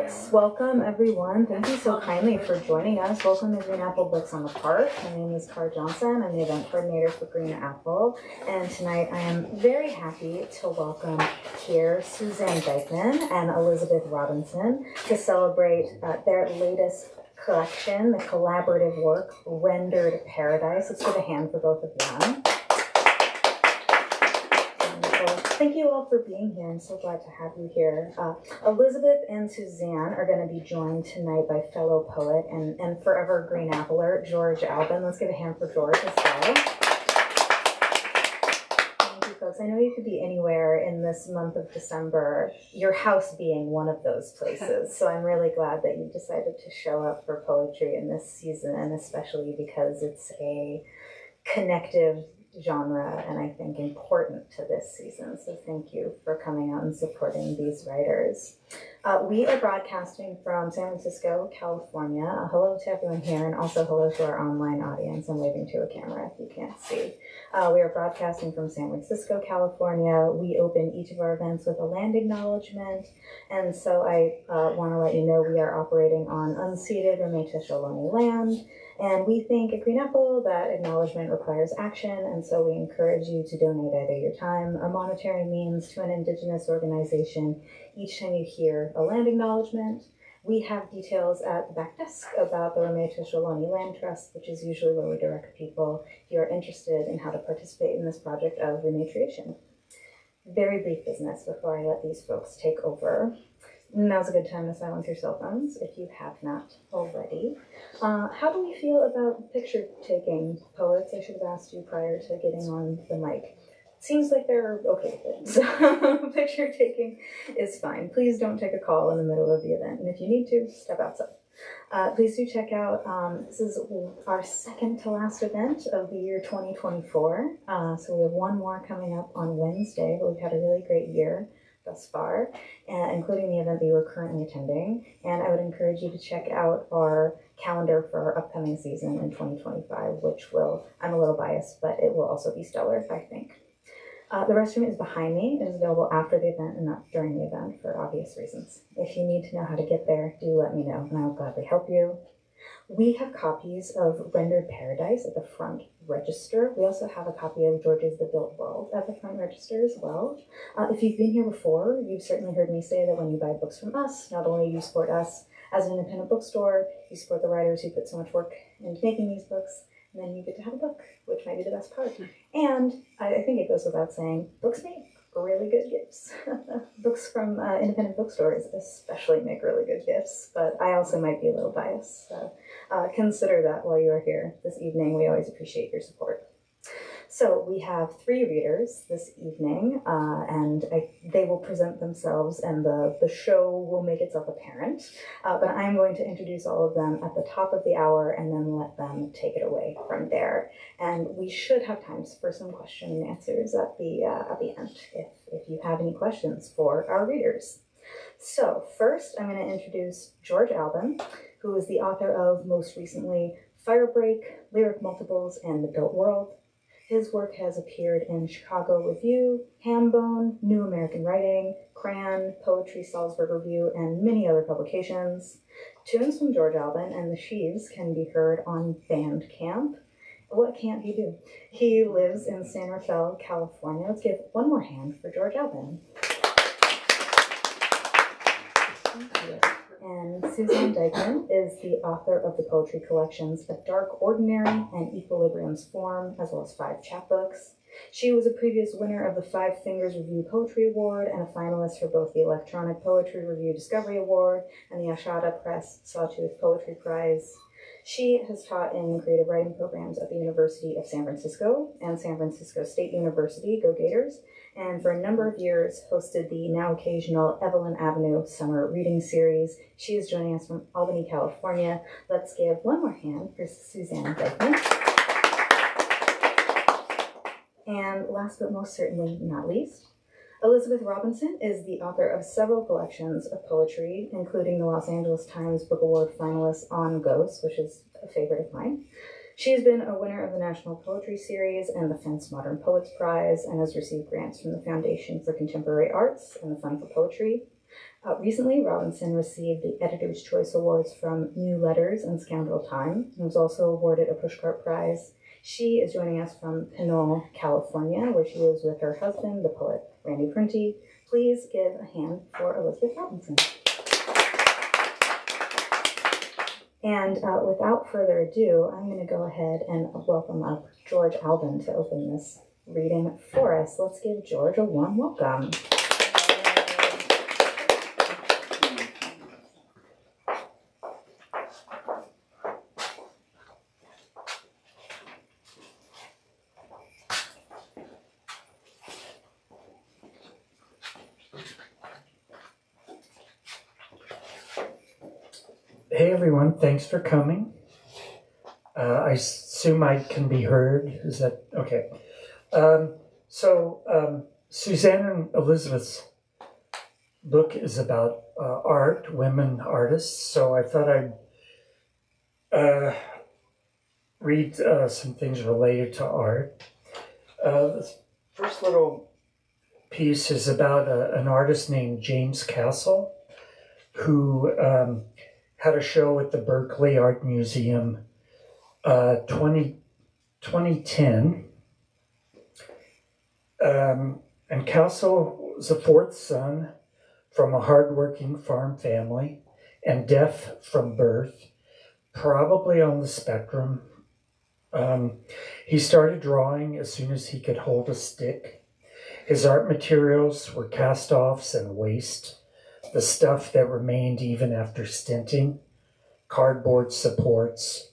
Books. Welcome, everyone. Thank you so kindly for joining us. Welcome to Green Apple Books on the Park. My name is Cara Johnson. I'm the event coordinator for Green Apple. And tonight I am very happy to welcome here Susanne Dyckman and Elizabeth Robinson to celebrate their latest collection, the collaborative work, Rendered Paradise. Let's give a hand for both of them. Thank you all for being here. I'm so glad to have you here. Elizabeth and Susanne are going to be joined tonight by fellow poet and forever Green Appler, George Albon. Let's give a hand for George as well. Thank you, folks. I know you could be anywhere in this month of December, your house being one of those places. So I'm really glad that you decided to show up for poetry in this season, and especially because it's a connective genre and I think important to this season. So thank you for coming out and supporting these writers. We are broadcasting from San Francisco, California. Hello to everyone here, and also hello to our online audience. I'm waving to a camera if you can't see. We are broadcasting from San Francisco, California. We open each of our events with a land acknowledgement, and so I want to let you know we are operating on unceded Ramaytush Ohlone land. And we think at Green Apple that acknowledgement requires action, and so we encourage you to donate either your time or monetary means to an Indigenous organization each time you hear a land acknowledgement. We have details at the back desk about the Ramaytush Ohlone Land Trust, which is usually where we direct people if you are interested in how to participate in this project of rematriation. Very brief business before I let these folks take over. Now's a good time to silence your cell phones if you have not already. How do we feel about picture taking, poets? I should have asked you prior to getting on the mic. Seems like they're okay with it. So picture taking is fine. Please don't take a call in the middle of the event. And if you need to, step outside. Please do check out, this is our second to last event of the year 2024. So we have one more coming up on Wednesday, but we've had a really great year thus far, including the event that you are currently attending. And I would encourage you to check out our calendar for our upcoming season in 2025, which will, I'm a little biased, but it will also be stellar, I think. The restroom is behind me. It is available after the event and not during the event for obvious reasons. If you need to know how to get there, do let me know and I will gladly help you. We have copies of Rendered Paradise at the front register. We also have a copy of George's The Built World at the front register as well. If you've been here before, you've certainly heard me say that when you buy books from us, not only do you support us as an independent bookstore, you support the writers who put so much work into making these books, and then you get to have a book, which might be the best part. And I think it goes without saying, books make really good gifts. Books from independent bookstores especially make really good gifts, but I also might be a little biased, so consider that while you are here this evening. We always appreciate your support. So we have 3 readers this evening, and they will present themselves and the show will make itself apparent, but I'm going to introduce all of them at the top of the hour and then let them take it away from there. And we should have time for some question and answers at the end if you have any questions for our readers. So first I'm going to introduce George Albon, who is the author of most recently Firebreak, Lyric Multiples, and The Built World. His work has appeared in Chicago Review, Hambone, New American Writing, Cran, Poetry Salzburg Review, and many other publications. Tunes from George Albon and the Sheaves can be heard on Bandcamp. What can't he do? He lives in San Rafael, California. Let's give one more hand for George Albon. Thank you. And Susanne Dyckman is the author of the poetry collections A Dark Ordinary and Equilibrium's Form, as well as 5 chapbooks. She was a previous winner of the Five Fingers Review Poetry Award and a finalist for both the Electronic Poetry Review Discovery Award and the Ashada Press Sawtooth Poetry Prize. She has taught in creative writing programs at the University of San Francisco and San Francisco State University, Go Gators, and for a number of years hosted the now occasional Evelyn Avenue Summer Reading Series. She is joining us from Albany, California. Let's give one more hand for Susanne Dyckman. And last but most certainly not least, Elizabeth Robinson is the author of several collections of poetry, including the Los Angeles Times Book Award finalist On Ghosts, which is a favorite of mine. She has been a winner of the National Poetry Series and the Fence Modern Poets Prize and has received grants from the Foundation for Contemporary Arts and the Fund for Poetry. Recently, Robinson received the Editor's Choice Awards from New Letters and Scoundrel Time, and was also awarded a Pushcart Prize. She is joining us from Pinole, California, where she lives with her husband, the poet Randy Prunty. Please give a hand for Elizabeth Robinson. And without further ado, I'm going to go ahead and welcome up George Albon to open this reading for us. Let's give George a warm welcome. Hey everyone, thanks for coming. I assume I can be heard. Is that okay? Susanne and Elizabeth's book is about art, women artists. So I thought I'd read some things related to art. The first little piece is about an artist named James Castle, who had a show at the Berkeley Art Museum 2010. And Castle was the fourth son from a hardworking farm family and deaf from birth, probably on the spectrum. He started drawing as soon as he could hold a stick. His art materials were cast-offs and waste, the stuff that remained even after stinting, cardboard supports,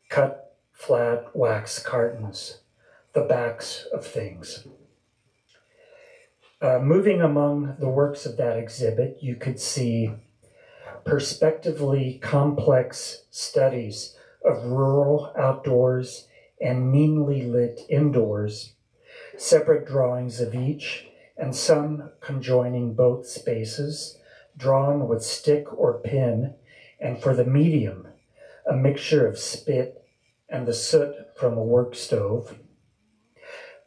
cut flat wax cartons, the backs of things. Moving among the works of that exhibit, you could see perspectively complex studies of rural outdoors and meanly lit indoors, separate drawings of each, and some conjoining both spaces, drawn with stick or pen, and for the medium, a mixture of spit and the soot from a work stove.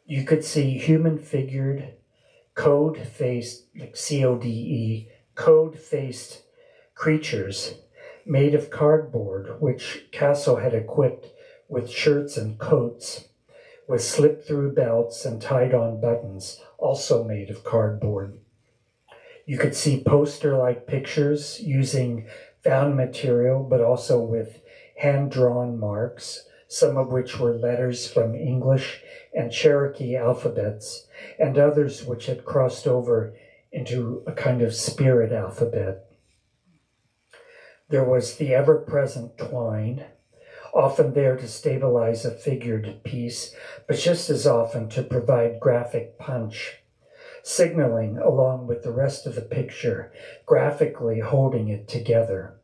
You could see human-figured, code-faced, like C-O-D-E, code-faced creatures made of cardboard, which Castle had equipped with shirts and coats, with slip-through belts and tied-on buttons, also made of cardboard. You could see poster-like pictures using found material, but also with hand-drawn marks, some of which were letters from English and Cherokee alphabets, and others which had crossed over into a kind of spirit alphabet. There was the ever-present twine, often there to stabilize a figured piece, but just as often to provide graphic punch, signaling along with the rest of the picture, graphically holding it together,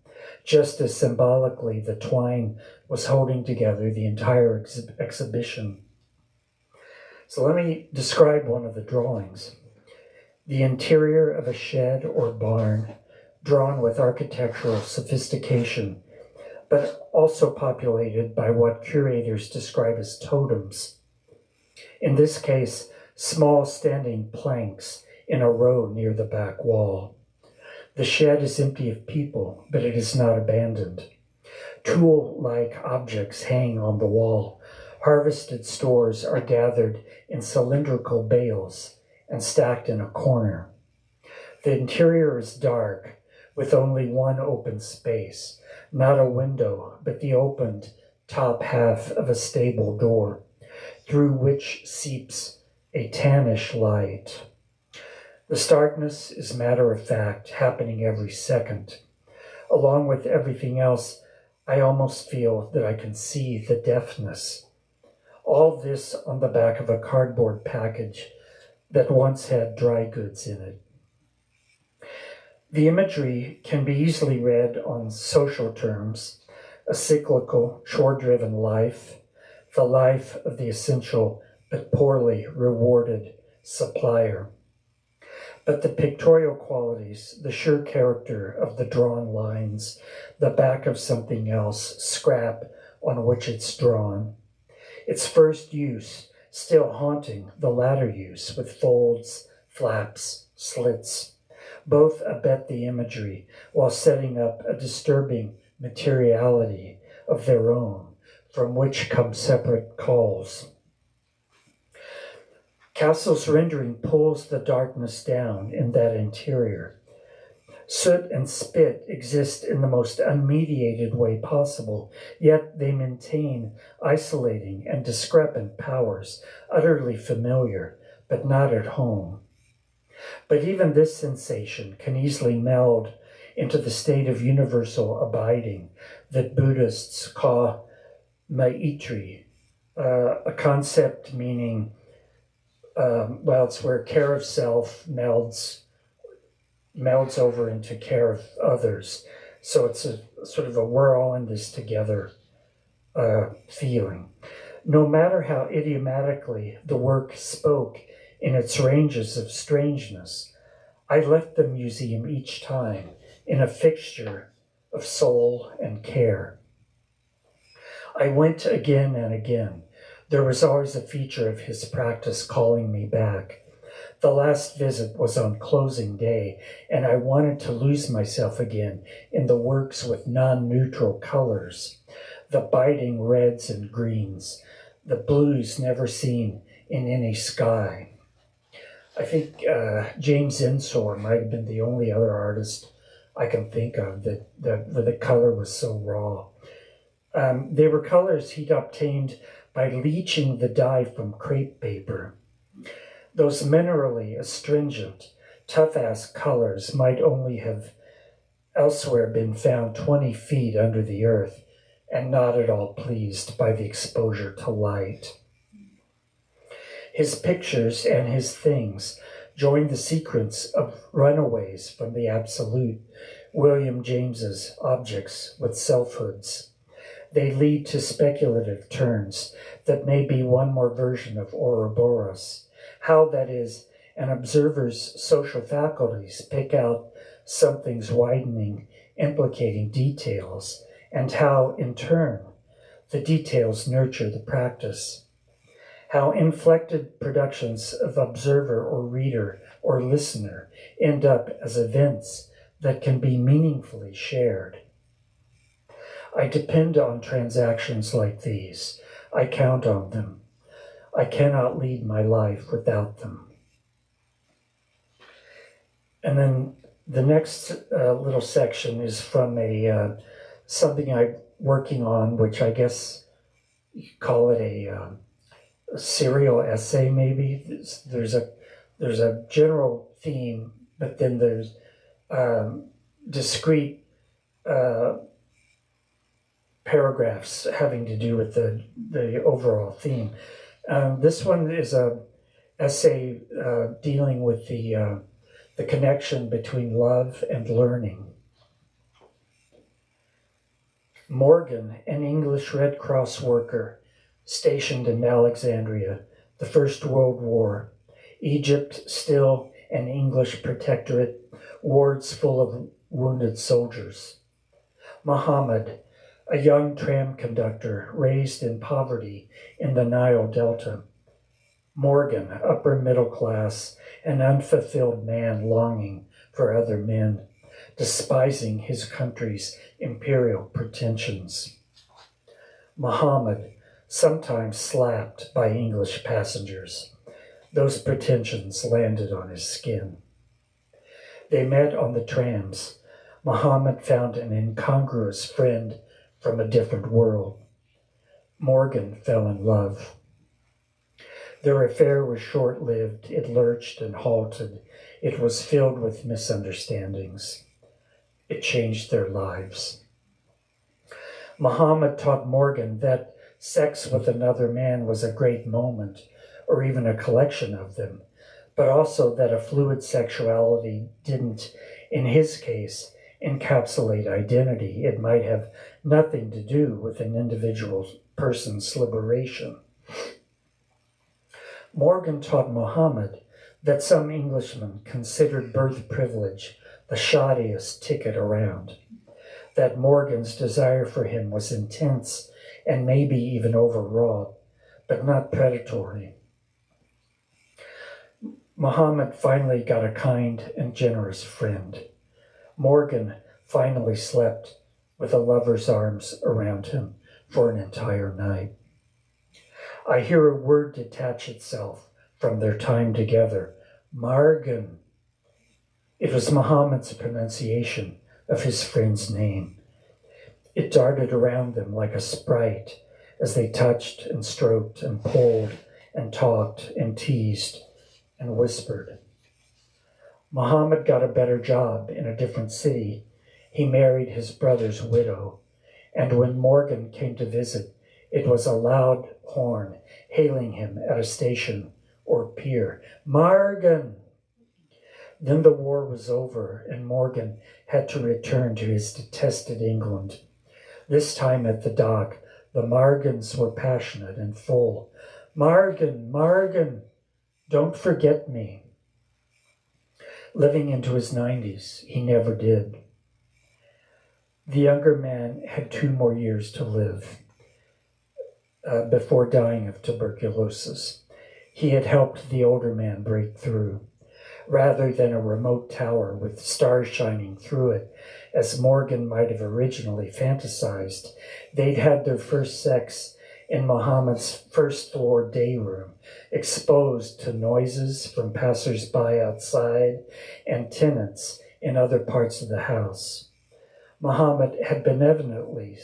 just as symbolically the twine was holding together the entire exhibition. So let me describe one of the drawings. The interior of a shed or barn, drawn with architectural sophistication, but also populated by what curators describe as totems. In this case, small standing planks in a row near the back wall. The shed is empty of people, but it is not abandoned. Tool-like objects hang on the wall. Harvested stores are gathered in cylindrical bales and stacked in a corner. The interior is dark, with only one open space, not a window, but the opened top half of a stable door, through which seeps a tannish light. The starkness is matter of fact, happening every second. Along with everything else, I almost feel that I can see the deafness. All this on the back of a cardboard package that once had dry goods in it. The imagery can be easily read on social terms: a cyclical, chore-driven life, the life of the essential but poorly rewarded supplier. But the pictorial qualities, the sure character of the drawn lines, the back of something else, scrap on which it's drawn, its first use still haunting the latter use with folds, flaps, slits, Both abet the imagery while setting up a disturbing materiality of their own, from which come separate calls. Castle's rendering pulls the darkness down in that interior. Soot and spit exist in the most unmediated way possible, yet they maintain isolating and discrepant powers, utterly familiar, but not at home. But even this sensation can easily meld into the state of universal abiding that Buddhists call Maitri, a concept meaning, it's where care of self melds over into care of others. So it's a sort of a we're all in this together feeling. No matter how idiomatically the work spoke in its ranges of strangeness, I left the museum each time in a fixture of soul and care. I went again and again. There was always a feature of his practice calling me back. The last visit was on closing day, and I wanted to lose myself again in the works with non-neutral colors, the biting reds and greens, the blues never seen in any sky. I think James Ensor might have been the only other artist I can think of that the color was so raw. They were colors he'd obtained by leaching the dye from crepe paper. Those minerally astringent, tough-ass colors might only have elsewhere been found 20 feet under the earth and not at all pleased by the exposure to light. His pictures and his things join the sequence of runaways from the absolute, William James's objects with selfhoods. They lead to speculative turns that may be one more version of Ouroboros. How, that is, an observer's social faculties pick out something's widening, implicating details, and how, in turn, the details nurture the practice. How inflected productions of observer or reader or listener end up as events that can be meaningfully shared. I depend on transactions like these. I count on them. I cannot lead my life without them. And then the next little section is from something I'm working on, which I guess you could call it a serial essay, maybe. There's a general theme, but then there's discrete paragraphs having to do with the overall theme. This one is a essay dealing with the connection between love and learning. Morgan, an English Red Cross worker stationed in Alexandria, the First World War, Egypt still an English protectorate, wards full of wounded soldiers. Muhammad, a young tram conductor raised in poverty in the Nile Delta. Morgan, upper middle class, an unfulfilled man longing for other men, despising his country's imperial pretensions. Muhammad, sometimes slapped by English passengers. Those pretensions landed on his skin. They met on the trams. Muhammad found an incongruous friend from a different world. Morgan fell in love. Their affair was short-lived. It lurched and halted. It was filled with misunderstandings. It changed their lives. Muhammad taught Morgan that sex with another man was a great moment, or even a collection of them, but also that a fluid sexuality didn't, in his case, encapsulate identity. It might have nothing to do with an individual person's liberation. Morgan taught Muhammad that some Englishmen considered birth privilege the shoddiest ticket around, that Morgan's desire for him was intense and maybe even overwrought, but not predatory. Muhammad finally got a kind and generous friend. Morgan finally slept with a lover's arms around him for an entire night. I hear a word detach itself from their time together. Margan. It was Muhammad's pronunciation of his friend's name. It darted around them like a sprite as they touched and stroked and pulled and talked and teased and whispered. Muhammad got a better job in a different city. He married his brother's widow, and when Morgan came to visit, it was a loud horn hailing him at a station or pier. Morgan! Then the war was over, and Morgan had to return to his detested England. This time at the dock, the Margans were passionate and full. Margan, Margan, don't forget me. Living into his 90s, he never did. The younger man had 2 more years to live before dying of tuberculosis. He had helped the older man break through. Rather than a remote tower with stars shining through it, as Morgan might have originally fantasized, they'd had their first sex in Muhammad's first-floor day room, exposed to noises from passers-by outside and tenants in other parts of the house. Muhammad had benevolently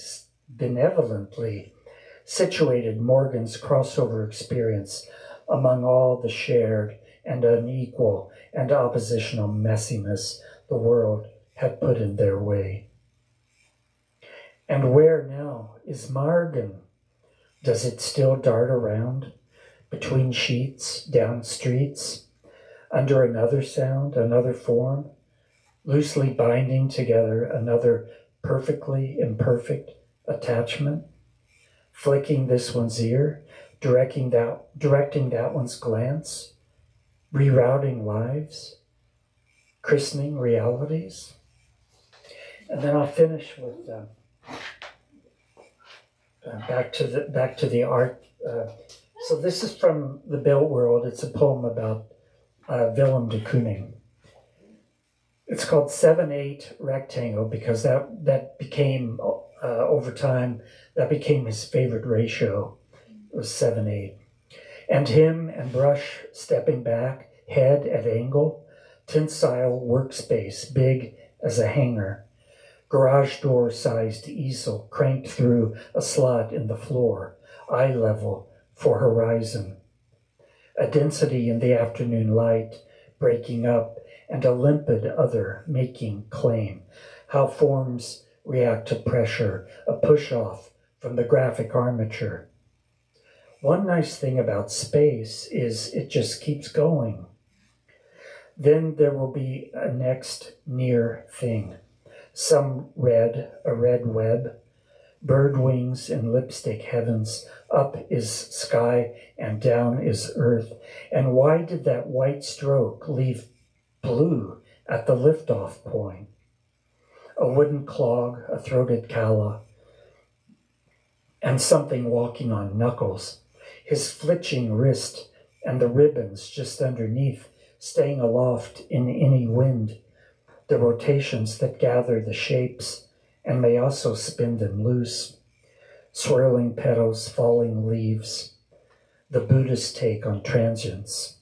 situated Morgan's crossover experience among all the shared and unequal and oppositional messiness the world had put in their way. And where now is Morgan? Does it still dart around between sheets, down streets, under another sound, another form, loosely binding together another perfectly imperfect attachment, flicking this one's ear, directing that one's glance, rerouting lives, christening realities? And then I'll finish with back to the art. So this is from The Built World. It's a poem about Willem de Kooning. It's called 7/8 rectangle because that became over time that became his favorite ratio. It was 7/8. And him and brush stepping back, head at angle, tensile workspace big as a hangar, garage door sized easel cranked through a slot in the floor, eye level for horizon. A density in the afternoon light breaking up and a limpid other making claim. How forms react to pressure, a push-off from the graphic armature. One nice thing about space is it just keeps going. Then there will be a next near thing. A red web, bird wings in lipstick heavens, up is sky and down is earth. And why did that white stroke leave blue at the liftoff point? A wooden clog, a throated calla, and something walking on knuckles. His flitching wrist and the ribbons just underneath, staying aloft in any wind. The rotations that gather the shapes and may also spin them loose. Swirling petals, falling leaves. The Buddhist take on transience.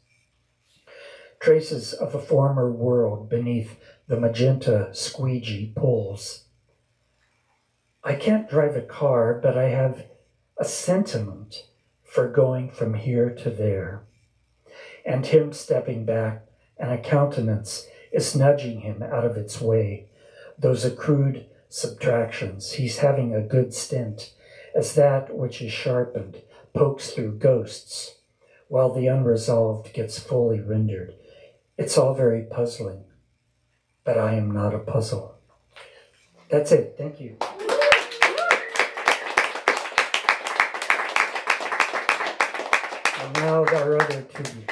Traces of a former world beneath the magenta squeegee pulls. I can't drive a car, but I have a sentiment for going from here to there. And him stepping back, and a countenance is nudging him out of its way. Those accrued subtractions, he's having a good stint, as that which is sharpened pokes through ghosts, while the unresolved gets fully rendered. It's all very puzzling, but I am not a puzzle. That's it. Thank you. And now our other 2 views.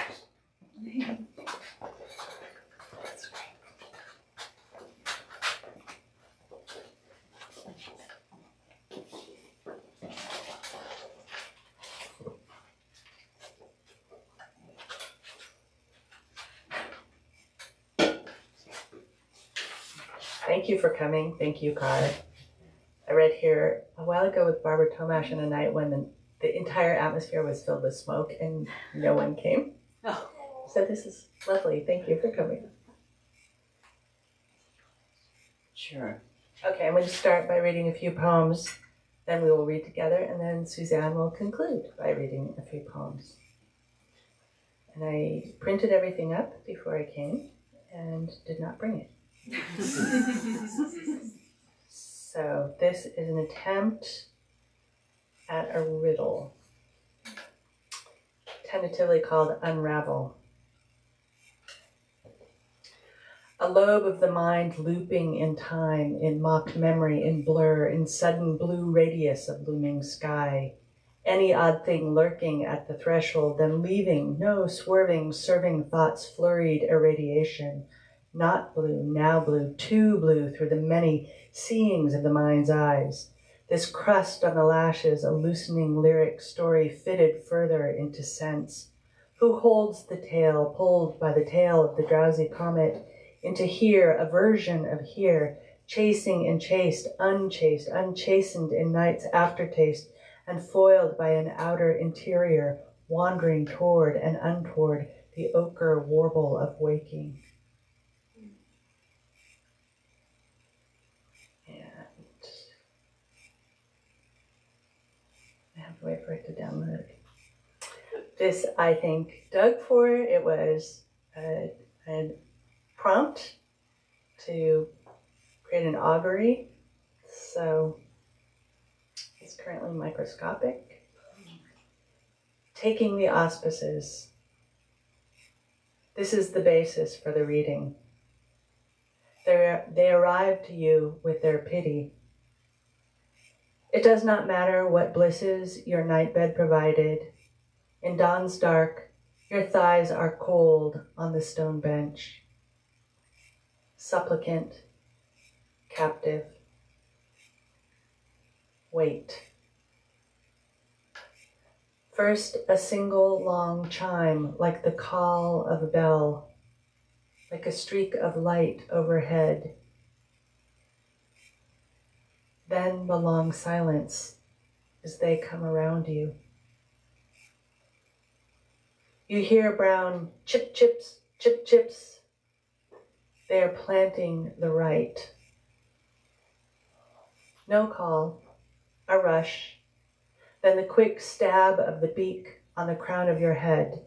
Thank you for coming. Thank you, Car. I read here a while ago with Barbara Tomash on a night when the entire atmosphere was filled with smoke and no one came. Oh. So this is lovely. Thank you for coming. Sure. Okay, I'm going to start by reading a few poems. Then we will read together, and then Susanne will conclude by reading a few poems. And I printed everything up before I came and did not bring it. So this is an attempt at a riddle, tentatively called Unravel. A lobe of the mind looping in time, in mock memory, in blur, in sudden blue radius of looming sky. Any odd thing lurking at the threshold, then leaving, no swerving, serving thoughts flurried irradiation. Not blue, now blue, too blue through the many seeings of the mind's eyes. This crust on the lashes, a loosening lyric story fitted further into sense. Who holds the tail, pulled by the tail of the drowsy comet, into here, a version of here, chasing and chased, unchased, unchastened in night's aftertaste, and foiled by an outer interior, wandering toward and untoward the ochre warble of waking. And I have to wait for it to download. This, I think, dug for it was a prompt to create an augury, so it's currently microscopic. Taking the auspices. This is the basis for the reading. They arrive to you with their pity. It does not matter what blisses your nightbed provided. In dawn's dark, your thighs are cold on the stone bench. Supplicant, captive, wait. First, a single long chime, like the call of a bell, like a streak of light overhead. Then the long silence as they come around you. You hear brown chip chips, chip chips. They are planting the right. No call, a rush, then the quick stab of the beak on the crown of your head.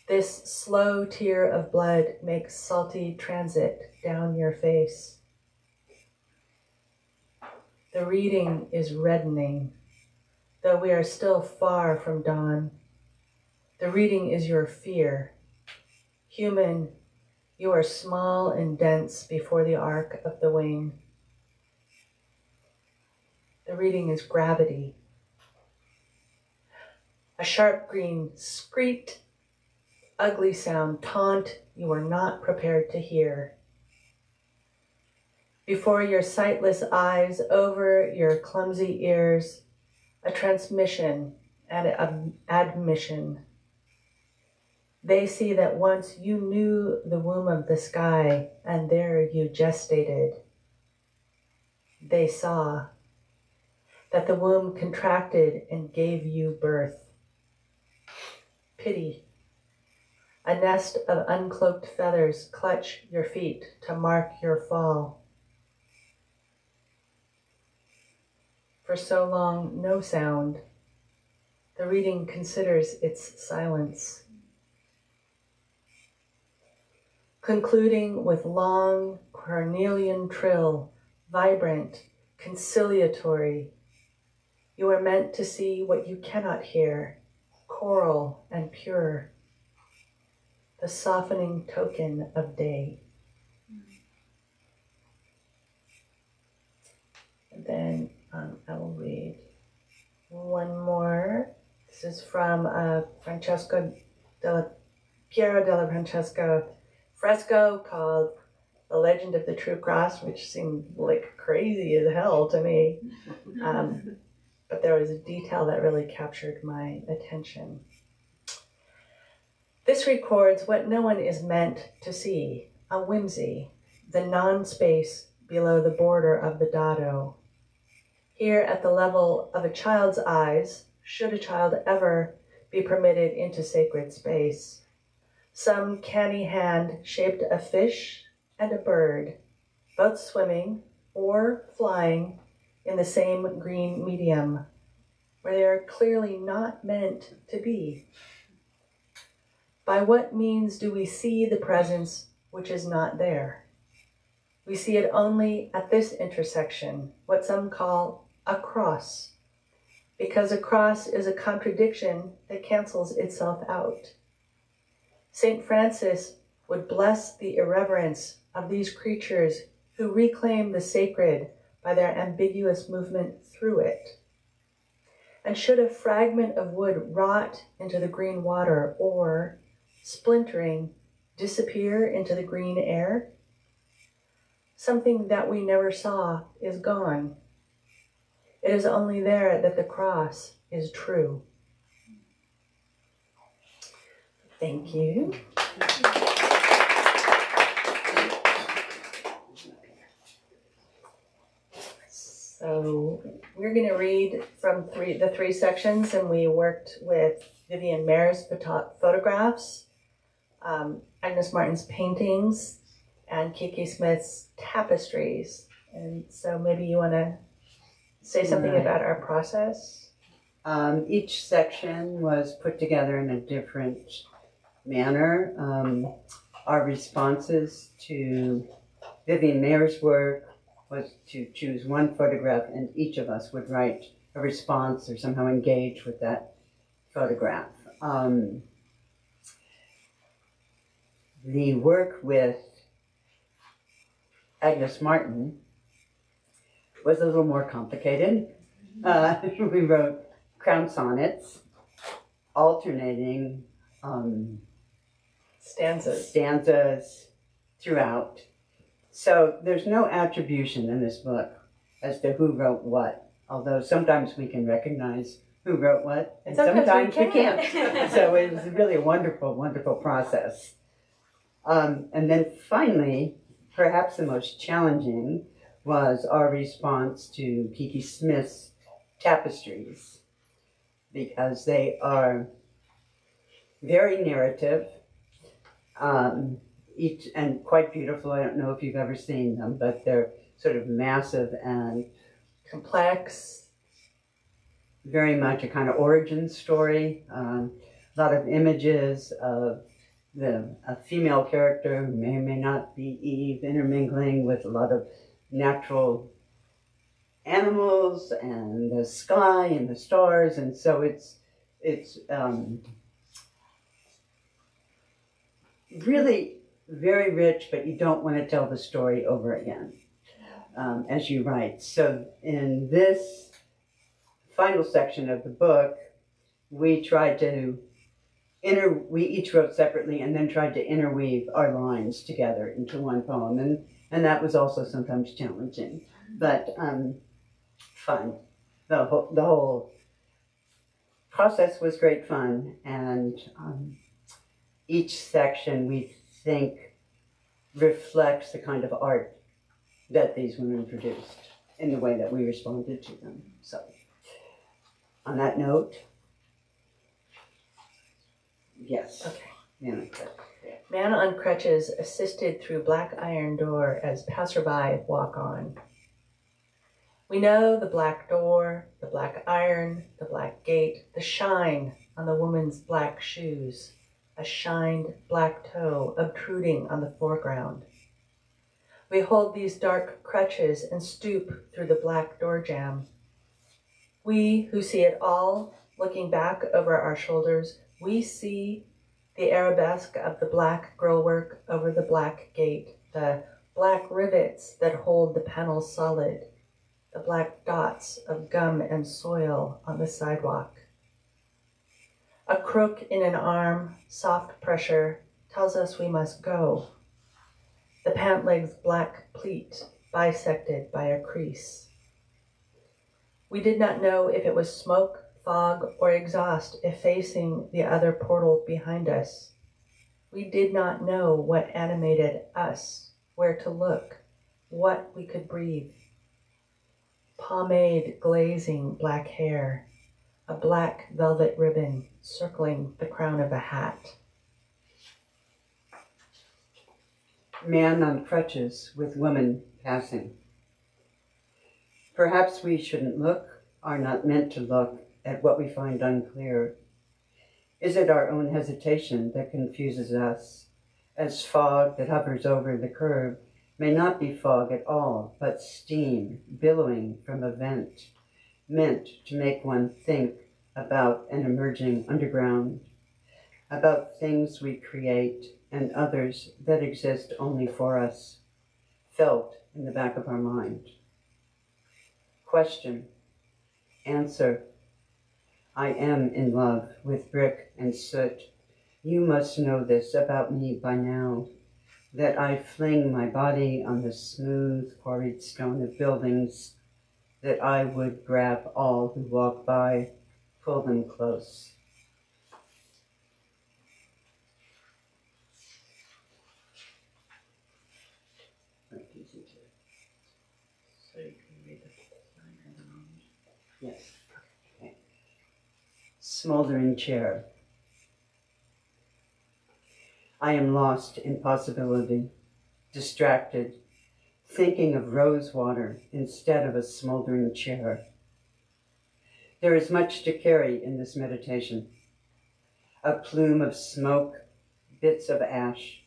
This slow tear of blood makes salty transit down your face. The reading is reddening, though we are still far from dawn. The reading is your fear. Human, you are small and dense before the arc of the wing. The reading is gravity. A sharp green screet, ugly sound, taunt you are not prepared to hear. Before your sightless eyes, over your clumsy ears, a transmission and an admission. They see that once you knew the womb of the sky, and there you gestated. They saw that the womb contracted and gave you birth. Pity. A nest of uncloaked feathers clutch your feet to mark your fall. For so long, no sound. The reading considers its silence. Concluding with long cornelian trill, vibrant, conciliatory. You are meant to see what you cannot hear, choral and pure, the softening token of day. And then I will read one more. This is from Piero della Francesca fresco called The Legend of the True Cross, which seemed like crazy as hell to me. But there was a detail that really captured my attention. This records what no one is meant to see, a whimsy, the non-space below the border of the dado. Here at the level of a child's eyes, should a child ever be permitted into sacred space. Some canny hand shaped a fish and a bird, both swimming or flying in the same green medium, where they are clearly not meant to be. By what means do we see the presence which is not there? We see it only at this intersection, what some call a cross, because a cross is a contradiction that cancels itself out. St. Francis would bless the irreverence of these creatures who reclaim the sacred by their ambiguous movement through it. And should a fragment of wood rot into the green water or, splintering, disappear into the green air, something that we never saw is gone. It is only there that the cross is true. Thank you. So we're going to read from the three sections, and we worked with Vivian Mayer's photographs, Agnes Martin's paintings, and Kiki Smith's tapestries. And so maybe you want to say something about our process? Each section was put together in a different manner. Our responses to Vivian Mayer's work was to choose one photograph, and each of us would write a response or somehow engage with that photograph. The work with Agnes Martin was a little more complicated. We wrote crown sonnets, alternating stanzas throughout. So there's no attribution in this book as to who wrote what, although sometimes we can recognize who wrote what, and sometimes we can't. So it was really a wonderful, wonderful process. And then finally, perhaps the most challenging was our response to Kiki Smith's tapestries, because they are very narrative, each and quite beautiful. I don't know if you've ever seen them, but they're sort of massive and complex, very much a kind of origin story. A lot of images of a female character who may or may not be Eve, intermingling with a lot of natural animals and the sky and the stars, and so it's really very rich, but you don't want to tell the story over again as you write. So in this final section of the book, we tried to we each wrote separately and then tried to interweave our lines together into one poem, and that was also sometimes challenging, but fun. The whole process was great fun, and each section we think reflects the kind of art that these women produced in the way that we responded to them. So on that note, yes. Okay. Man on crutches assisted through black iron door as passerby walk on. We know the black door, the black iron, the black gate, the shine on the woman's black shoes, a shined black toe obtruding on the foreground. We hold these dark crutches and stoop through the black door jamb. We who see it all, looking back over our shoulders, we see the arabesque of the black grillwork over the black gate, the black rivets that hold the panels solid, the black dots of gum and soil on the sidewalk. A crook in an arm, soft pressure, tells us we must go. The pant leg's black pleat bisected by a crease. We did not know if it was smoke, fog, or exhaust effacing the other portal behind us. We did not know what animated us. where to look, what we could breathe. Pomade glazing black hair, a black velvet ribbon circling the crown of a hat. Man on crutches with woman passing. Perhaps we shouldn't look, are not meant to look, at what we find unclear. Is it our own hesitation that confuses us, as fog that hovers over the curb may not be fog at all, but steam billowing from a vent, meant to make one think about an emerging underground, about things we create and others that exist only for us, felt in the back of our mind. Question, answer, I am in love with brick and soot. You must know this about me by now, that I fling my body on the smooth quarried stone of buildings, that I would grab all who walk by, pull them close. So you can read the Yes. Okay. Smoldering chair. I am lost in possibility, distracted, thinking of rose water instead of a smoldering chair. There is much to carry in this meditation. A plume of smoke, bits of ash,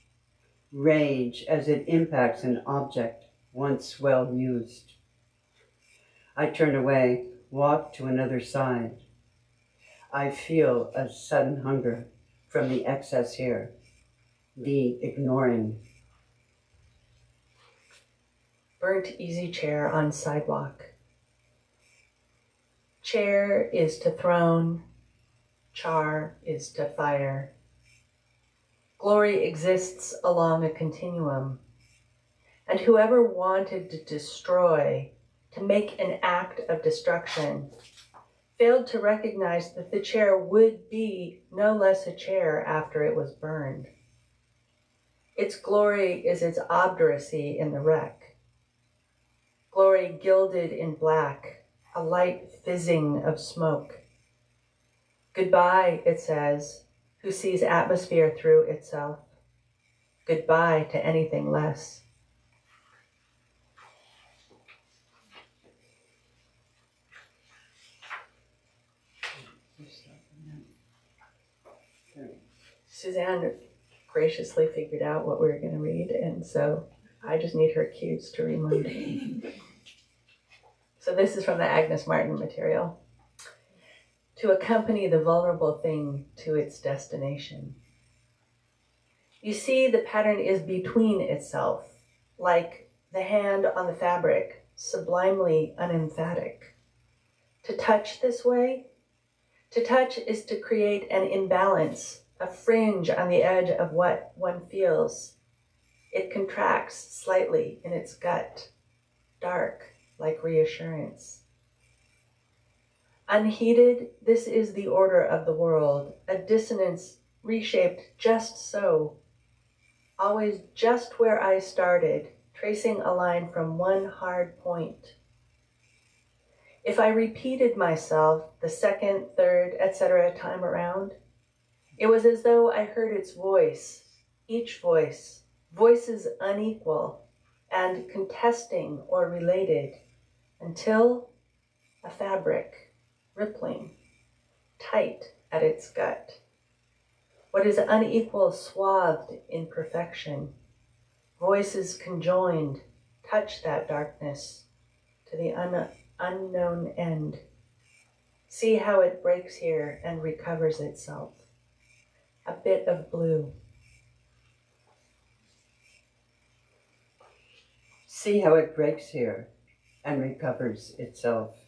rage as it impacts an object once well used. I turn away, walk to another side. I feel a sudden hunger from the excess here, the ignoring. burnt easy chair on sidewalk. Chair is to throne, char is to fire. Glory exists along a continuum, and whoever wanted to destroy, to make an act of destruction, failed to recognize that the chair would be no less a chair after it was burned. Its glory is its obduracy in the wreck. Glory gilded in black, a light fizzing of smoke. Goodbye, it says, who sees atmosphere through itself. Goodbye to anything less. Susanne graciously figured out what we were going to read, and so I just need her cues to remind me. So this is from the Agnes Martin material. To accompany the vulnerable thing to its destination. You see, the pattern is between itself, like the hand on the fabric, sublimely unemphatic. To touch this way, to touch is to create an imbalance, a fringe on the edge of what one feels. It contracts slightly in its gut, dark like reassurance. Unheeded, this is the order of the world, a dissonance reshaped just so, always just where I started, tracing a line from one hard point. If I repeated myself the second, third, etc. time around, it was as though I heard its voice, each voice, voices unequal and contesting or related, until a fabric, rippling, tight at its gut. What is unequal swathed in perfection. Voices conjoined touch that darkness to the unknown end. See how it breaks here and recovers itself. A bit of blue. See how it breaks here and recovers itself.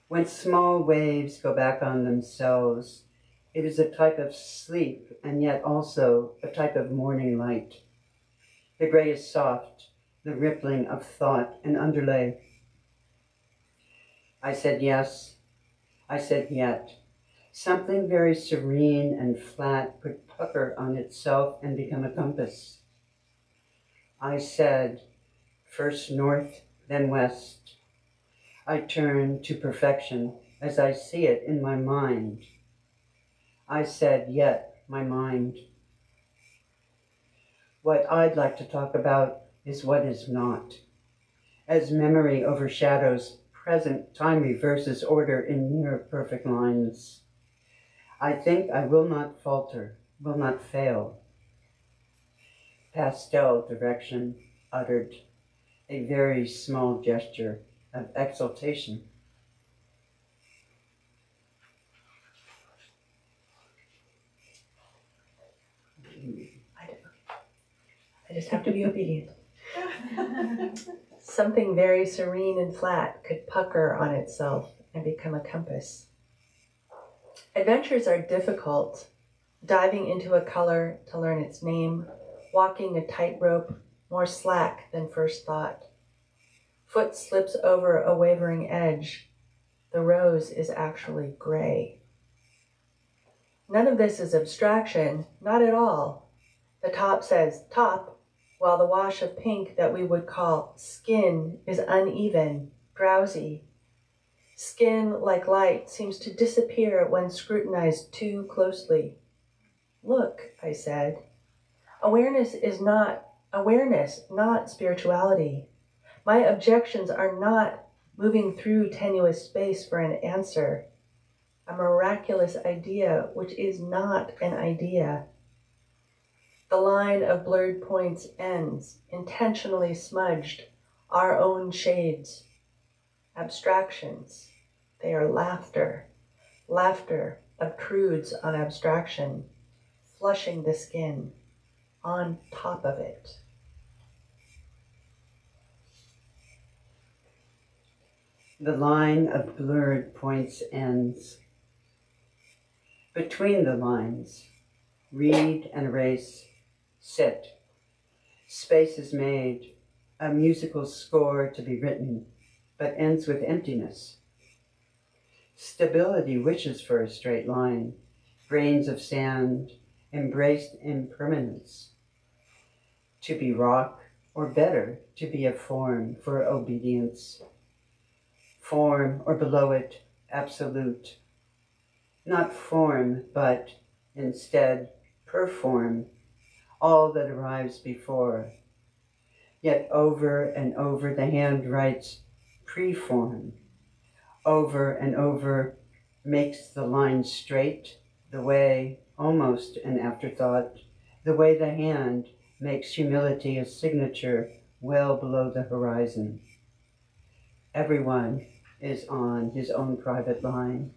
When small waves go back on themselves, it is a type of sleep and yet also a type of morning light. The gray is soft, the rippling of thought and underlay. I said yes, I said yet. Something very serene and flat could pucker on itself and become a compass. I said, first north, then west. I turn to perfection as I see it in my mind. I said, yet, my mind. What I'd like to talk about is what is not. As memory overshadows present, time reverses order in near perfect lines. I think I will not falter, will not fail. Pastel direction uttered, a very small gesture of exultation. I just have to be obedient. Something very serene and flat could pucker on itself and become a compass. Adventures are difficult. Diving into a color to learn its name, walking a tightrope, more slack than first thought. Foot slips over a wavering edge. The rose is actually gray. None of this is abstraction, not at all. The top says top, while the wash of pink that we would call skin is uneven, drowsy. Skin, like light, seems to disappear when scrutinized too closely. Look, I said. Awareness, not spirituality. My objections are not moving through tenuous space for an answer. A miraculous idea which is not an idea. The line of blurred points ends, intentionally smudged, our own shades. Abstractions. They are laughter. Laughter obtrudes on abstraction, flushing the skin, on top of it. The line of blurred points ends. Between the lines, read and erase, sit. Space is made, a musical score to be written, but ends with emptiness. Stability wishes for a straight line, grains of sand, embraced impermanence. To be rock, or better, to be a form for obedience. Form, or below it, absolute. Not form, but instead perform, all that arrives before. Yet over and over the hand writes preform. Over and over makes the line straight, the way, almost an afterthought, the way the hand makes humility a signature well below the horizon. Everyone is on his own private line.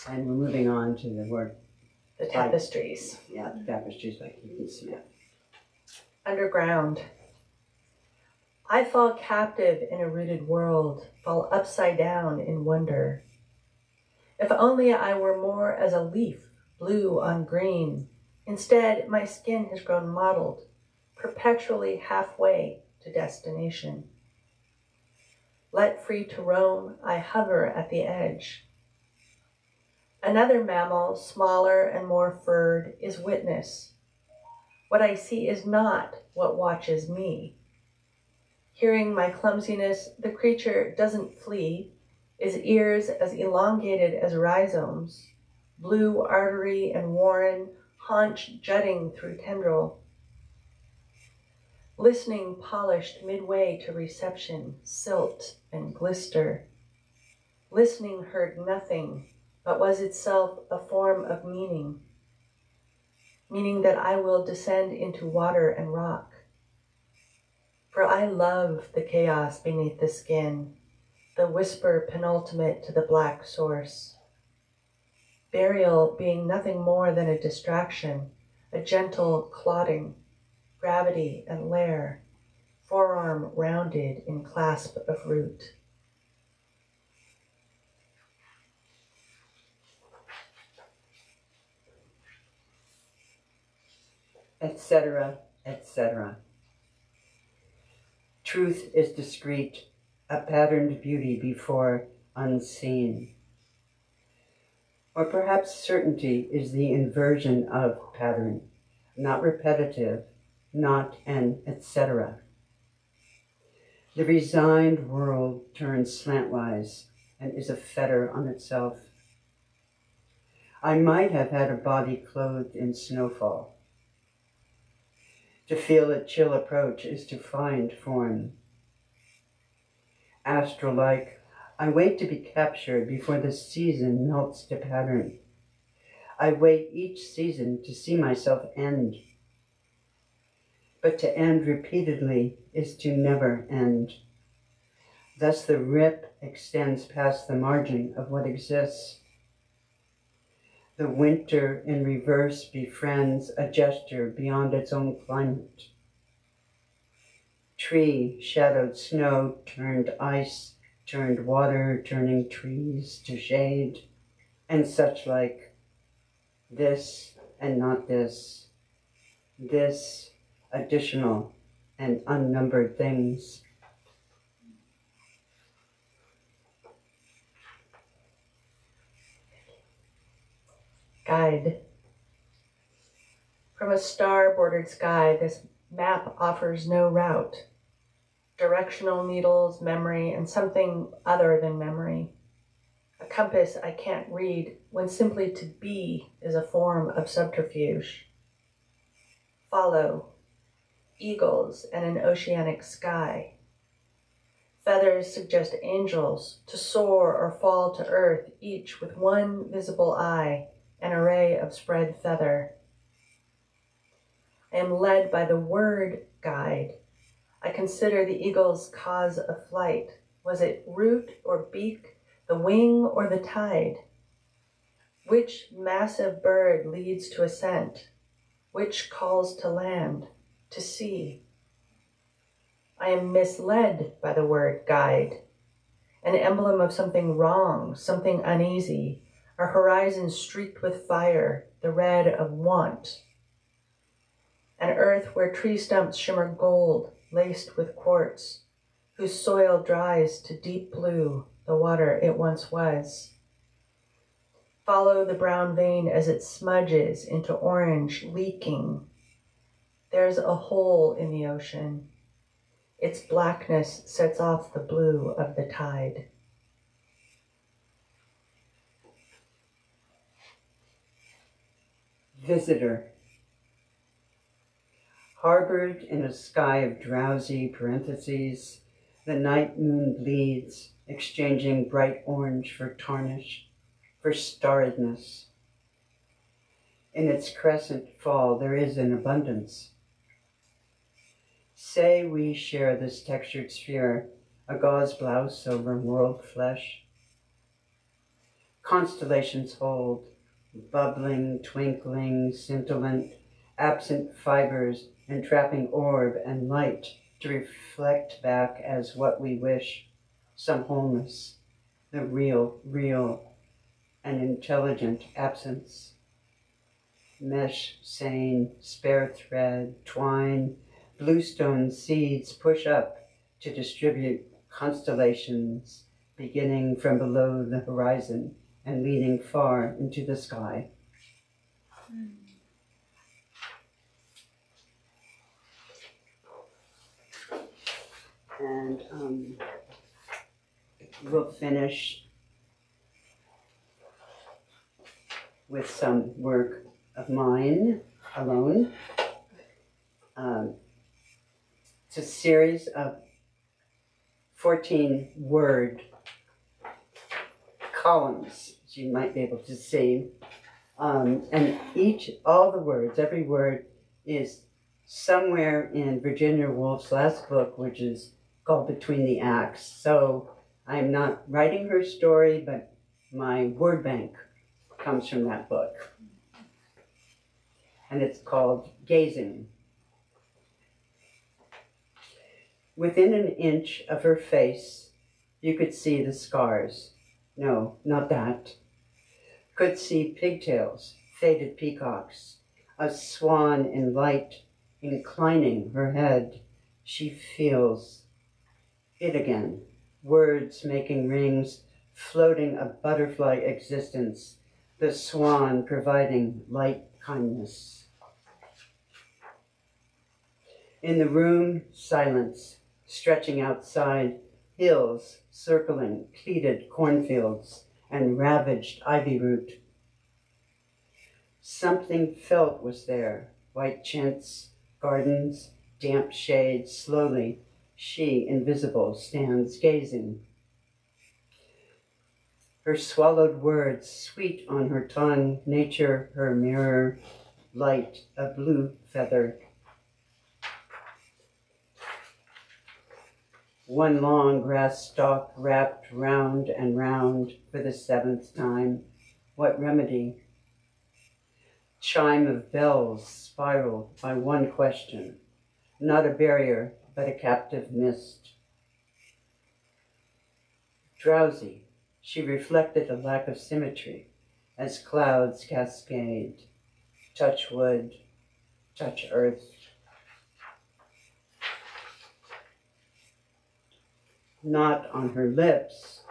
And we're moving on to the word. The tapestries. Yeah, the tapestries by Keaton Smith. Underground. I fall captive in a rooted world, fall upside down in wonder. If only I were more as a leaf, blue on green. Instead, my skin has grown mottled, perpetually halfway to destination. Let free to roam, I hover at the edge. Another mammal, smaller and more furred, is witness. What I see is not what watches me. Hearing my clumsiness, the creature doesn't flee, its ears as elongated as rhizomes, blue artery and warren, haunch jutting through tendril. Listening polished midway to reception, silt and glister. Listening heard nothing, but was itself a form of meaning. Meaning that I will descend into water and rock. For I love the chaos beneath the skin, the whisper penultimate to the black source. Burial being nothing more than a distraction, a gentle clotting, gravity and lair, forearm rounded in clasp of root. Etc., etc. Truth is discrete, a patterned beauty before unseen. Or perhaps certainty is the inversion of pattern, not repetitive, not an etc. The resigned world turns slantwise and is a fetter on itself. I might have had a body clothed in snowfall. To feel a chill approach is to find form. Astral-like, I wait to be captured before the season melts to pattern. I wait each season to see myself end. But to end repeatedly is to never end. Thus the rip extends past the margin of what exists. The winter in reverse befriends a gesture beyond its own climate. Tree shadowed snow turned ice, turned water, turning trees to shade, and such like. This and not this. This additional and unnumbered things. Guide. From a star-bordered sky, this map offers no route. Directional needles, memory, and something other than memory. A compass I can't read when simply to be is a form of subterfuge. Follow. Eagles and an oceanic sky. Feathers suggest angels to soar or fall to earth, each with one visible eye, an array of spread feather. I am led by the word guide. I consider the eagle's cause of flight. Was it root or beak, the wing or the tide? Which massive bird leads to ascent? Which calls to land, to sea? I am misled by the word guide, an emblem of something wrong, something uneasy, a horizon streaked with fire, the red of want. An earth where tree stumps shimmer gold, laced with quartz, whose soil dries to deep blue, the water it once was. Follow the brown vein as it smudges into orange, leaking. There's a hole in the ocean. Its blackness sets off the blue of the tide. Visitor. Harbored in a sky of drowsy parentheses, the night moon bleeds, exchanging bright orange for tarnish, for starredness. In its crescent fall, there is an abundance. Say we share this textured sphere, a gauze blouse over world flesh. Constellations hold, bubbling, twinkling, scintillant, absent fibers, entrapping orb and light to reflect back as what we wish, some wholeness, the real, an intelligent absence. Mesh, sane, spare thread, twine, bluestone seeds push up to distribute constellations, beginning from below the horizon and leading far into the sky. And we'll finish with some work of mine alone. It's a series of 14 word columns, as you might be able to see. And all the words, every word is somewhere in Virginia Woolf's last book, which is called Between the Acts. So I'm not writing her story, but my word bank comes from that book. And it's called Gazing. Within an inch of her face, you could see the scars. No, not that. Could see pigtails, faded peacocks, a swan in light inclining her head. She feels it again, words making rings, floating a butterfly existence, the swan providing light kindness. In the room, silence, stretching outside, hills circling pleated cornfields and ravaged ivy root. Something felt was there, white chintz, gardens, damp shades. Slowly, she, invisible, stands gazing. Her swallowed words, sweet on her tongue, nature, her mirror, light, a blue feather. One long grass stalk wrapped round and round for the 7th time. What remedy? Chime of bells spiraled by one question, not a barrier, but a captive mist. Drowsy, she reflected a lack of symmetry as clouds cascade, touch wood, touch earth. Not on her lips,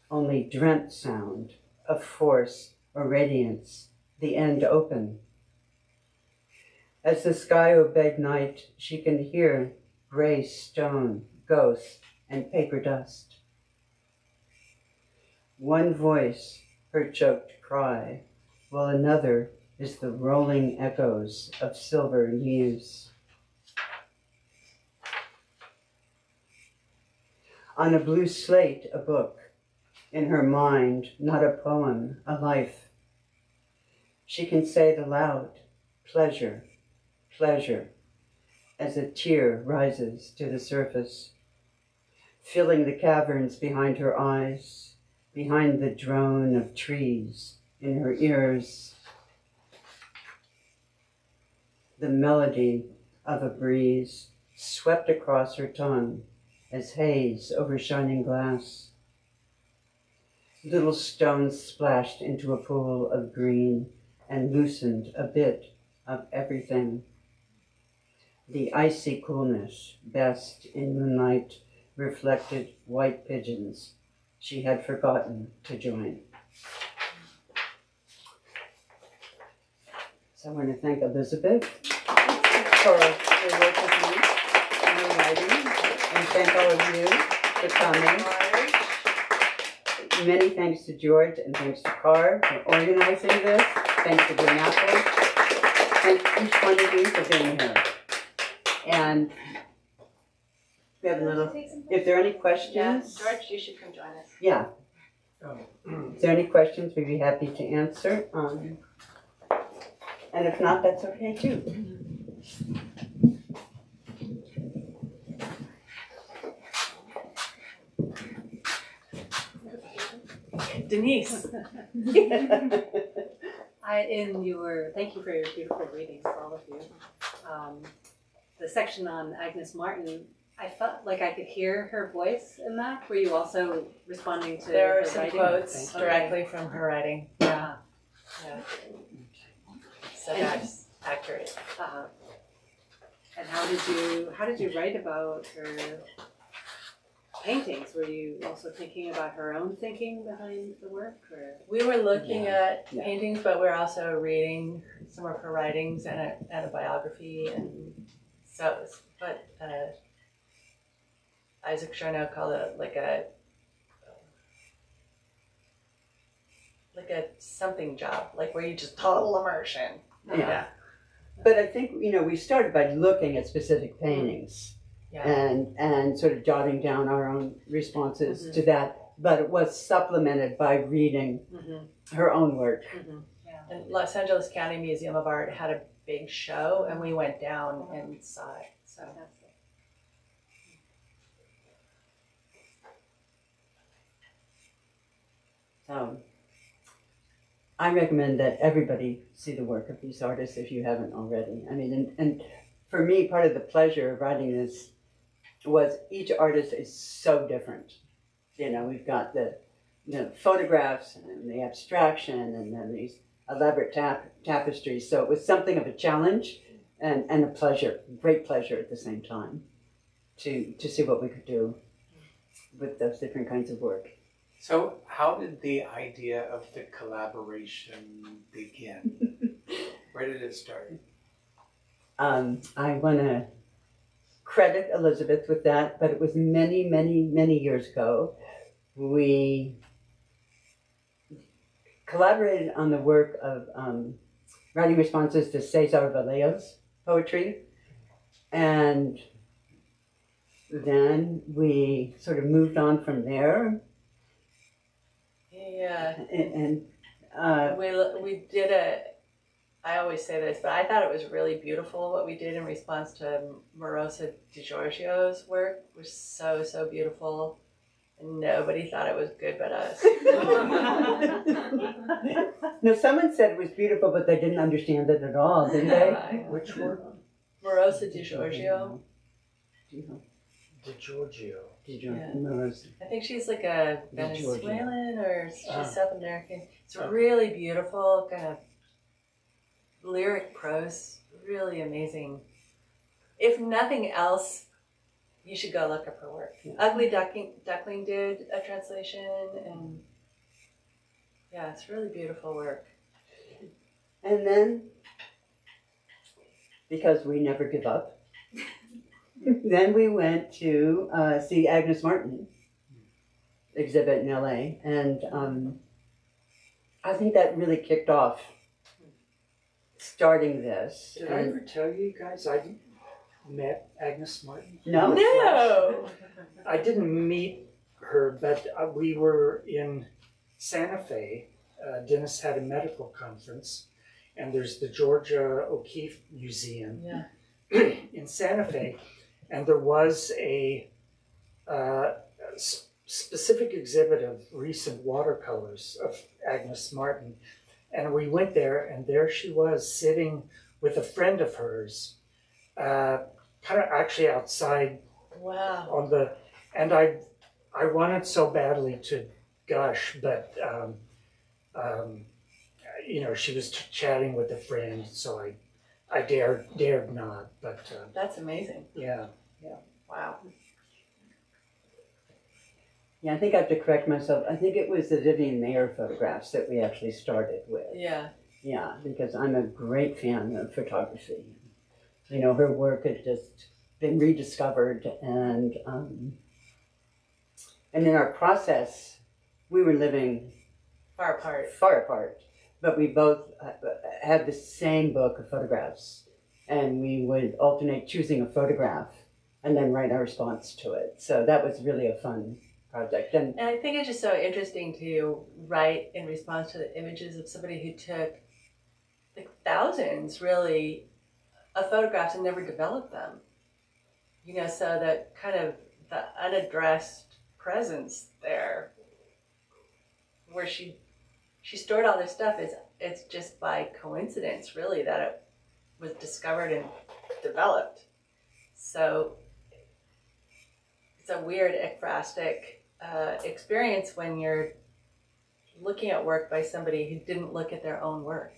only drenched sound of force or radiance, the end open. As the sky obeyed night, she can hear gray stone, ghosts, and paper dust. One voice, her choked cry, while another is the rolling echoes of silver leaves. On a blue slate, a book. In her mind, not a poem, a life. She can say it aloud, pleasure, pleasure, as a tear rises to the surface, filling the caverns behind her eyes, behind the drone of trees in her ears, the melody of a breeze swept across her tongue as haze over shining glass. Little stones splashed into a pool of green and loosened a bit of everything. The icy coolness, best in moonlight, reflected white pigeons she had forgotten to join. So I want to thank Elizabeth for her work with me and her writing, and thank all of you for coming. Many thanks to George and thanks to Carr for organizing this. Thanks to Green Apple. Thanks to each one of you for being here. And we have a little, if there are any questions. Yeah, George, you should come join us. Yeah. If there are any questions, we'd be happy to answer. And if not, that's okay too. Denise. Thank you for your beautiful readings, all of you. The section on Agnes Martin, I felt like I could hear her voice in that. Were you also responding to There her are some writing? quotes Okay. directly from her writing. Yeah. Yeah. So that's accurate. And how did you write about her paintings? Were you also thinking about her own thinking behind the work, or? We were looking at Yeah. paintings, but we're also reading some of her writings and a biography, and so. But Isaac Charnot called it like a something job, like where you just total immersion. Yeah. But I think, we started by looking at specific paintings. Yeah. And sort of jotting down our own responses to that, but it was supplemented by reading her own work. Yeah. And Los Angeles County Museum of Art had a big show, and we went down and saw it. So. So I recommend that everybody see the work of these artists if you haven't already. I mean, and for me, part of the pleasure of writing this was each artist is so different. We've got the photographs and the abstraction and then these elaborate tapestries. So it was something of a challenge and a pleasure, great pleasure at the same time to see what we could do with those different kinds of work. So how did the idea of the collaboration begin? Where did it start? I want to credit Elizabeth with that, but it was many, many, many years ago. We collaborated on the work of writing responses to Cesar Vallejo's poetry, and then we sort of moved on from there. Yeah, And we did a. I always say this, but I thought it was really beautiful what we did in response to Marosa Di Giorgio's work. It was so beautiful, and nobody thought it was good but us. no, someone said it was beautiful, but they didn't understand it at all, didn't they? Which one? Marosa Di Giorgio. Di Giorgio. Yeah. Marosa. I think she's like a Di Giorgio. Venezuelan or she's Ah. South American. It's Okay. really beautiful, kind of lyric prose, really amazing. If nothing else, you should go look up her work. Yeah. Ugly Duckling did a translation, and yeah, it's really beautiful work. And then, because we never give up, then we went to see Agnes Martin exhibit in LA, and I think that really kicked off starting this. Did I ever tell you guys I met Agnes Martin? No. No! I didn't meet her, but we were in Santa Fe. Dennis had a medical conference, and there's the Georgia O'Keeffe Museum Yeah. in Santa Fe, and there was a specific exhibit of recent watercolors of Agnes Martin. And we went there, and there she was sitting with a friend of hers, kind of actually outside Wow. on the, and I wanted so badly to gush, but you know, she was chatting with a friend, so I dared not, but That's amazing. yeah. Wow. Yeah, I think I have to correct myself. I think it was the Vivian Mayer photographs that we actually started with. Yeah. Yeah, because I'm a great fan of photography. You know, her work had just been rediscovered, and in our process, we were living Far apart. far apart, but we both had the same book of photographs, and we would alternate choosing a photograph and then write our response to it. So that was really a fun project. And And I think it's just so interesting to write in response to the images of somebody who took like thousands, really, of photographs and never developed them. You know, so that kind of the unaddressed presence there, where she stored all this stuff, it's just by coincidence, really, that it was discovered and developed. So it's a weird ekphrastic experience when you're looking at work by somebody who didn't look at their own work,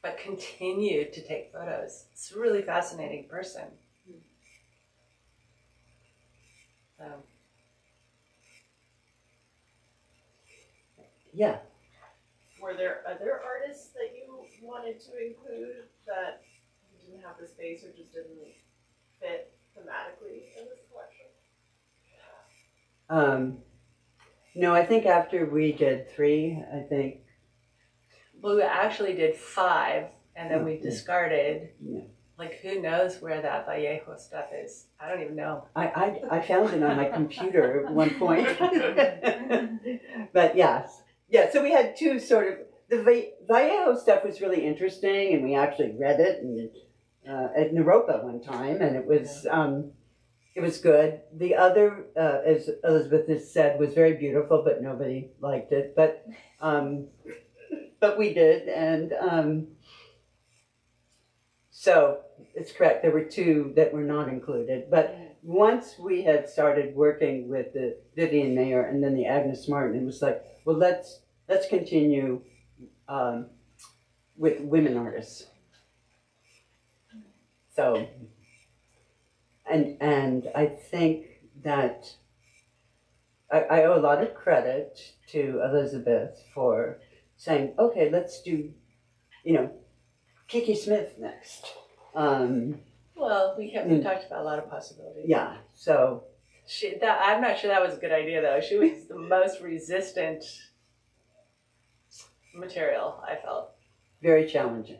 but continued to take photos. It's a really fascinating person. So, yeah, Were there other artists that you wanted to include that you didn't have the space or just didn't fit thematically in this collection? no, I think after we did 3, I think, well, we actually did 5, and then we discarded. yeah. Like, who knows where that Vallejo stuff is? I don't even know. I found it on my computer at one point. But yes. Yeah, so we had 2 sort of, the Vallejo stuff was really interesting, and we actually read it and at Naropa one time, and it was good. The other, as Elizabeth has said, was very beautiful, but nobody liked it. But we did, and so it's correct. There were 2 that were not included. But once we had started working with the Vivian Mayer and then the Agnes Martin, it was like, well, let's continue with women artists. So, and I think that I owe a lot of credit to Elizabeth for saying, okay, let's do, Kiki Smith next. Well, we talked about a lot of possibilities. Yeah, so. I'm not sure that was a good idea, though. She was the most resistant material, I felt. Very challenging.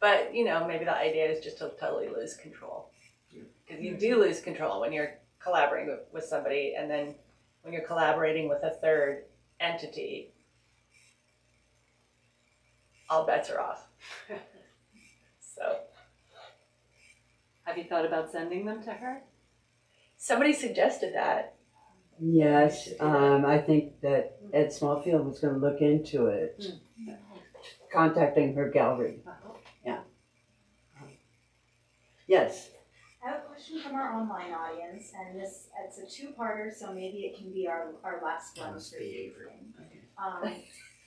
But, maybe the idea is just to totally lose control. Because you do lose control when you're collaborating with somebody, and then when you're collaborating with a third entity, all bets are off. So, Have you thought about sending them to her? somebody suggested that. Yes, should do that. I think that Ed Smallfield was going to look into it, contacting her gallery. Yes. I have a question from our online audience, and it's a two-parter, so maybe it can be our last one for the evening.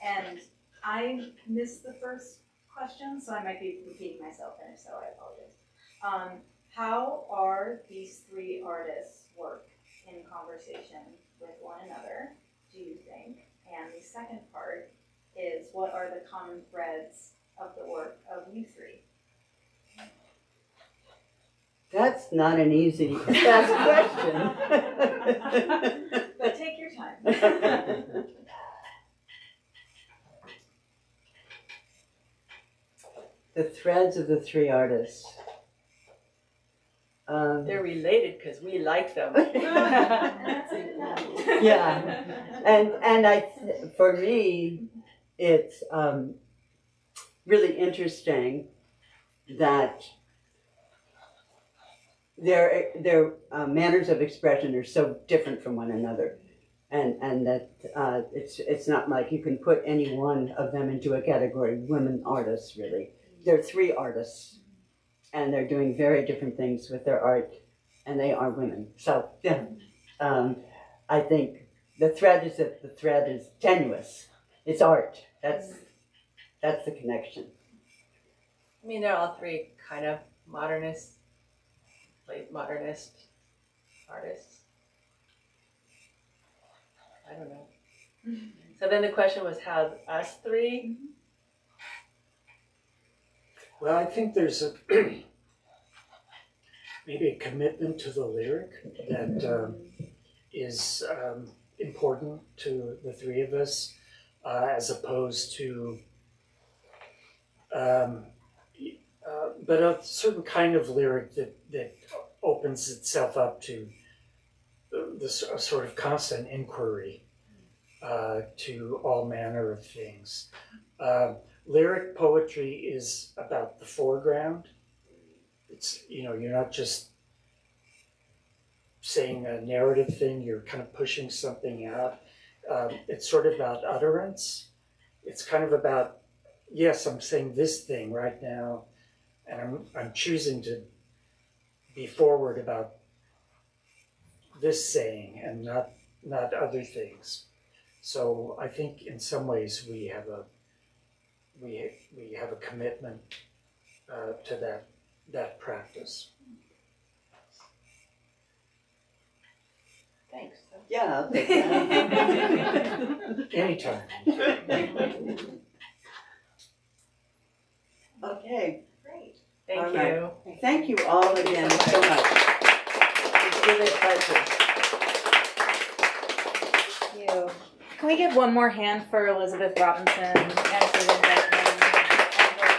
And I missed the first question, so I might be repeating myself, and if so, I apologize. How are these three artists work in conversation with one another, do you think? And the second part is, what are the common threads of the work of you three? That's not an easy question. But take your time. The threads of the three artists. They're related because we like them. Yeah, and for me, it's really interesting that their manners of expression are so different from one another, and that it's not like you can put any one of them into a category. Women artists, really, they're three artists, and they're doing very different things with their art, and they are women. So yeah, I think the thread is that the thread is tenuous. It's art. That's the connection. I mean, they're all three kind of late modernist artists. I don't know. So then the question was, how us three? Well, I think there's maybe a commitment to the lyric that is important to the three of us, as opposed to, but a certain kind of lyric that opens itself up to this sort of constant inquiry to all manner of things. Lyric poetry is about the foreground. It's, you're not just saying a narrative thing, you're kind of pushing something out. It's sort of about utterance. It's kind of about, yes, I'm saying this thing right now, and I'm choosing to be forward about this saying and not other things. So I think in some ways we have a commitment to that practice. Thanks. Yeah, I'll take that. Anytime. Okay. Great. Thank All you. right. Thank you all again so much. It's really a pleasure. Thank you. Can we give one more hand for Elizabeth Robinson and Susanne Dyckman and George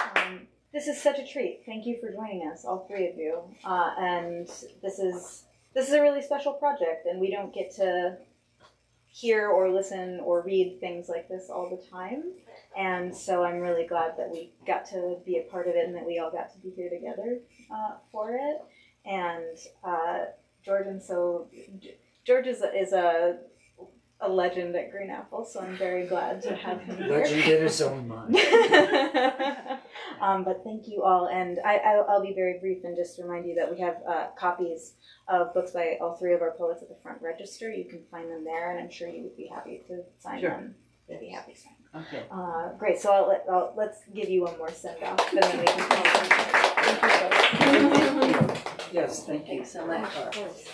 Albon? This is such a treat. Thank you for joining us, all three of you. And this is a really special project, and we don't get to hear or listen or read things like this all the time. And so I'm really glad that we got to be a part of it and that we all got to be here together for it. And George is a legend at Green Apple, so I'm very glad to have him here. Legend in his own mind. But thank you all, and I'll be very brief and just remind you that we have copies of books by all three of our poets at the front register. You can find them there, and I'm sure you would be happy to sign Sure. them You'll be happy. Okay. Great. So let's give you one more send off, and then we can call it. Thank you both. Yes, thank you. Thanks so much. Of course.